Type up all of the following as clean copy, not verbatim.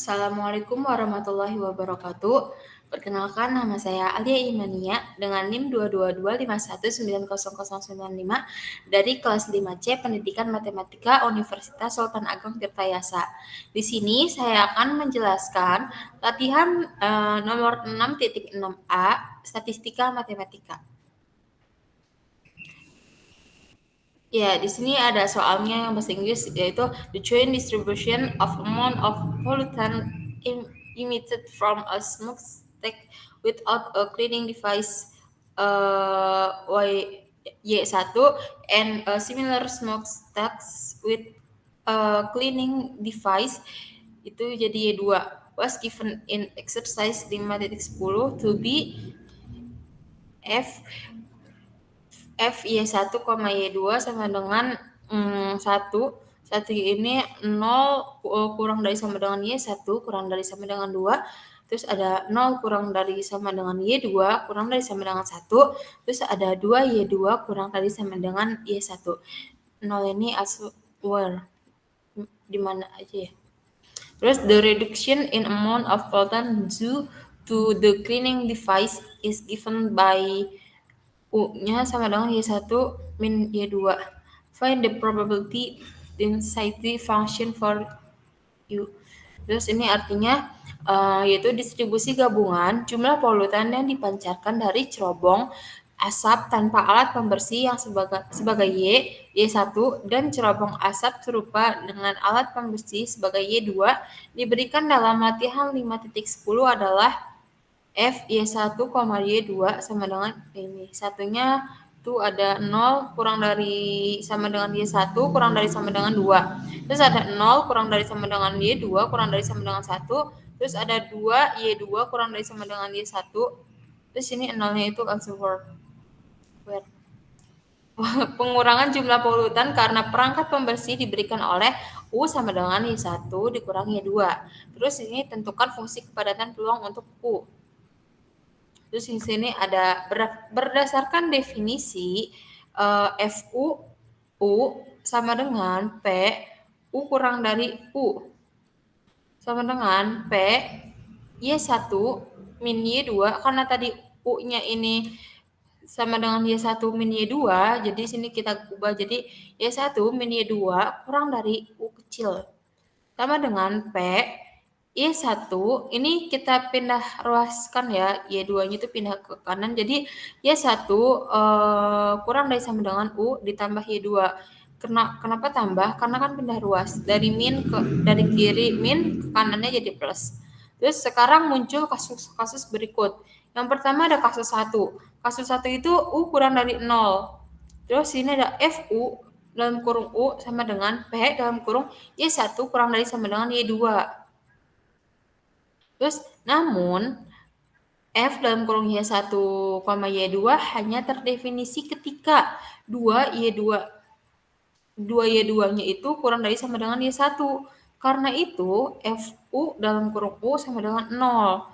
Assalamualaikum warahmatullahi wabarakatuh. Perkenalkan, nama saya Alia Imania dengan NIM 22251900095 dari kelas 5C Pendidikan Matematika Universitas Sultan Ageng Tirtayasa. Di sini saya akan menjelaskan latihan nomor 6.6a Statistika Matematika. Ya, di sini ada soalnya yang bahasa Inggris, yaitu the train distribution of amount of pollutant emitted from a smokestack without a cleaning device Y1 and a similar smokestacks with a cleaning device itu jadi Y2 was given in exercise 5.10 to be Y1, Y2 sama dengan 1. 1 ini 0 kurang dari sama dengan Y1 kurang dari sama dengan 2. Terus ada 0 kurang dari sama dengan Y2 kurang dari sama dengan 1. Terus ada 2Y2 kurang dari sama dengan Y1. 0 ini where? Di mana aja ya? Terus the reduction in amount of pollutant due to the cleaning device is given by U-nya sama dengan Y1 min Y2. Find the probability density function for U. Terus ini artinya yaitu distribusi gabungan jumlah polutan yang dipancarkan dari cerobong asap tanpa alat pembersih yang sebagai Y1 dan cerobong asap serupa dengan alat pembersih sebagai Y2 diberikan dalam latihan 5.10 adalah Y1, Y2 sama dengan ini. Satunya tuh ada 0 kurang dari sama dengan Y1 kurang dari sama dengan 2. Terus ada 0 kurang dari sama dengan Y2 kurang dari sama dengan 1. Terus ada 2Y2 kurang dari sama dengan Y1. Terus ini 0-nya itu answer. Pengurangan jumlah polutan karena perangkat pembersih diberikan oleh U sama dengan Y1 dikurangi Y2. Terus ini tentukan fungsi kepadatan peluang untuk U. Terus di sini ada berdasarkan definisi FU U sama dengan P U kurang dari U sama dengan P Y1 min Y2 karena tadi U-nya ini sama dengan Y1 min Y2, jadi sini kita ubah jadi Y1 min Y2 kurang dari U kecil sama dengan P Y1 ini kita pindah ruaskan ya, Y2-nya itu pindah ke kanan, jadi Y1 kurang dari sama dengan U ditambah Y2. Kenapa tambah? Karena kan pindah ruas dari kiri min ke kanannya jadi plus. Terus sekarang muncul kasus berikut. Yang pertama ada kasus 1. Kasus 1 itu U kurang dari 0. Terus ini ada FU dalam kurung U sama dengan P dalam kurung Y1 kurang dari sama dengan Y2. Terus namun F dalam kurung Y1, Y2 hanya terdefinisi ketika 2Y2-nya itu kurang dari sama dengan Y1. Karena itu FU dalam kurung U sama dengan 0.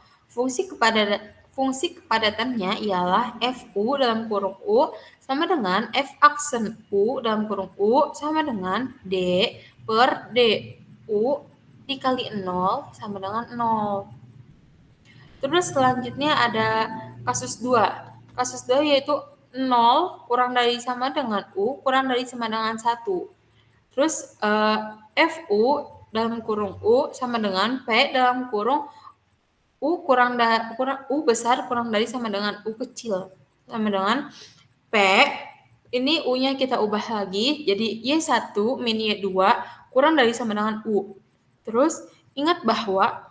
Fungsi kepadatannya ialah FU dalam kurung U sama dengan F aksen U dalam kurung U sama dengan D per DU dikali 0 sama dengan 0. Terus selanjutnya ada kasus 2. Kasus 2 yaitu 0 kurang dari sama dengan U kurang dari sama dengan 1. Terus FU dalam kurung U sama dengan P dalam kurung U besar kurang dari sama dengan U kecil sama dengan P. Ini U-nya kita ubah lagi jadi Y1 min Y2 kurang dari sama dengan U. Terus ingat bahwa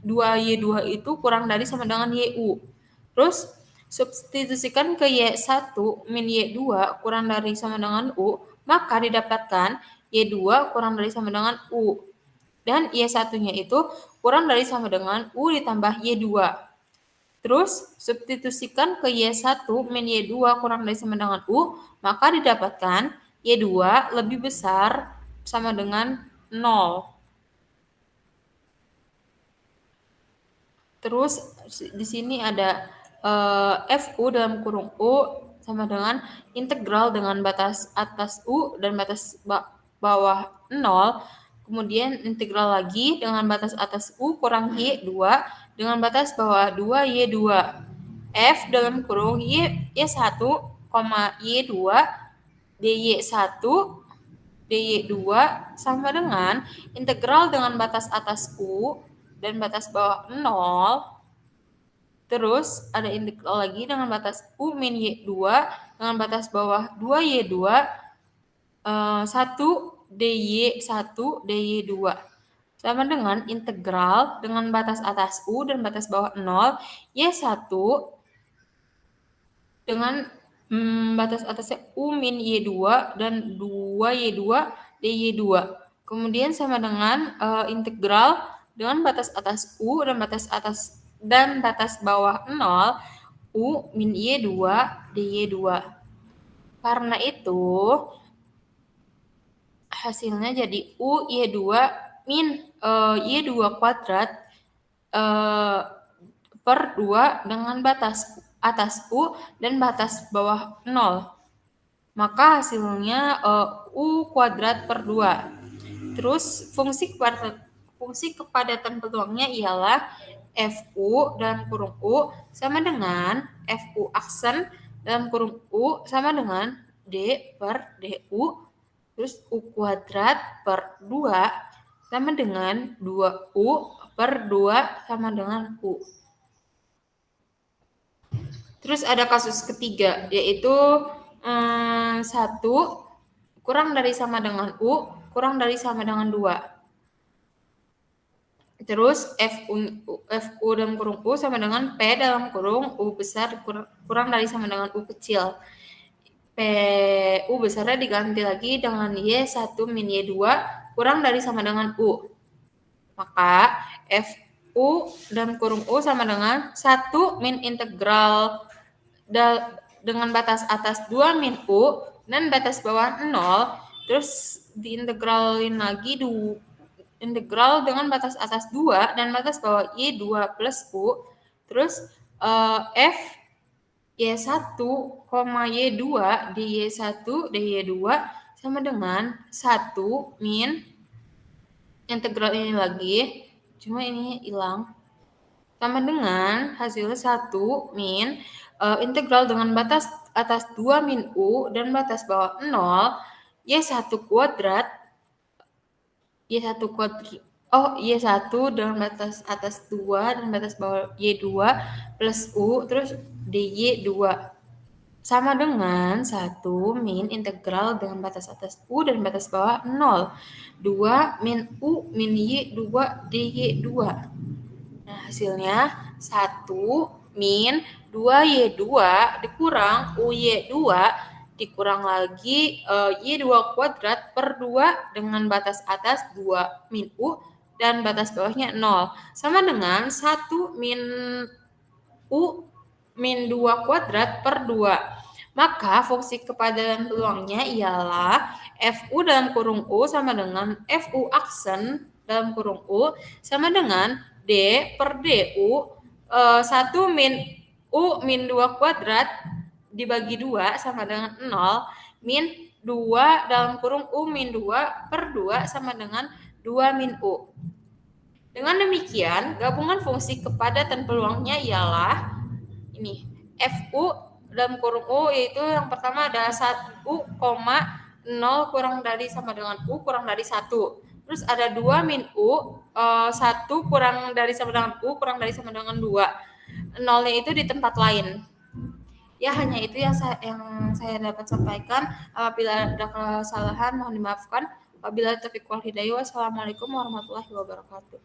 2Y2 itu kurang dari sama dengan YU. Terus substitusikan ke Y1 min Y2 kurang dari sama dengan U, maka didapatkan Y2 kurang dari sama dengan U. Dan Y1-nya itu kurang dari sama dengan U ditambah Y2. Terus substitusikan ke Y1 min Y2 kurang dari sama dengan U, maka didapatkan Y2 lebih besar sama dengan 0. Terus di sini ada FU dalam kurung U sama dengan integral dengan batas atas U dan batas bawah 0 Kemudian integral lagi dengan batas atas U kurang Y 2 dengan batas bawah 2Y2. F dalam kurung Y1, Y2 dy1 dy2 sama dengan integral dengan batas atas U dan batas bawah 0. Terus ada integral lagi dengan batas U min Y2 dengan batas bawah 2Y2 1 dy1 dy2 sama dengan integral dengan batas atas U dan batas bawah 0 Y1 dengan batas atasnya U min Y2 dan 2Y2 dy2. Kemudian sama dengan integral dengan batas atas U dan batas bawah 0 U min Y2 dy2. Karena itu hasilnya jadi U Y2 min Y2 kuadrat per 2 dengan batas atas U dan batas bawah 0. Maka hasilnya U kuadrat per 2. Terus fungsi kepadatan peluangnya ialah FU dalam kurung U sama dengan FU aksen dalam kurung U sama dengan D per DU. Terus U kuadrat per 2 sama dengan 2U per 2 sama dengan U. Terus ada kasus ketiga, yaitu 1 kurang dari sama dengan U, kurang dari sama dengan 2. Terus FU dalam kurung U sama dengan P dalam kurung U besar kurang dari sama dengan U kecil. PU besarnya diganti lagi dengan Y1 min Y2 kurang dari sama dengan U. Maka FU dan kurung U sama dengan 1 min integral dengan batas atas 2 min U dan batas bawah 0. Terus diintegralin lagi integral dengan batas atas 2 dan batas bawah Y2 plus U. Terus F Y1, Y2 dy1 dy2 sama dengan 1 min integral ini lagi, cuma ini hilang, sama dengan hasilnya 1 min integral dengan batas atas 2 min U dan batas bawah 0 Y1 kuadrat Y1 dengan batas atas 2 dan batas bawah Y2 plus U terus dy2 sama dengan 1 min integral dengan batas atas U dan batas bawah 0 2 min U min Y2 dy2. Nah hasilnya 1 min 2Y2 dikurang UY2 dikurang lagi Y2 kuadrat per 2 dengan batas atas 2 min U dan batas bawahnya 0 sama dengan 1 min U min 2 kuadrat per 2. Maka fungsi kepadatan peluangnya ialah FU dalam kurung U sama dengan FU aksen dalam kurung U sama dengan D per DU 1 min U min 2 kuadrat dibagi 2 sama dengan 0 min 2 dalam kurung U min 2 per 2 sama dengan 2 min U. Dengan demikian, gabungan fungsi kepadatan peluangnya ialah ini FU dalam kurung U, yaitu yang pertama ada 1, 0 kurang dari sama dengan U kurang dari 1. Terus ada 2 min U, 1 kurang dari sama dengan U kurang dari sama dengan 2. Nolnya itu di tempat lain. Ya hanya itu yang saya dapat sampaikan. Apabila ada kesalahan mohon dimaafkan. Wabillahi taufiq wal hidayah. Wassalamualaikum warahmatullahi wabarakatuh.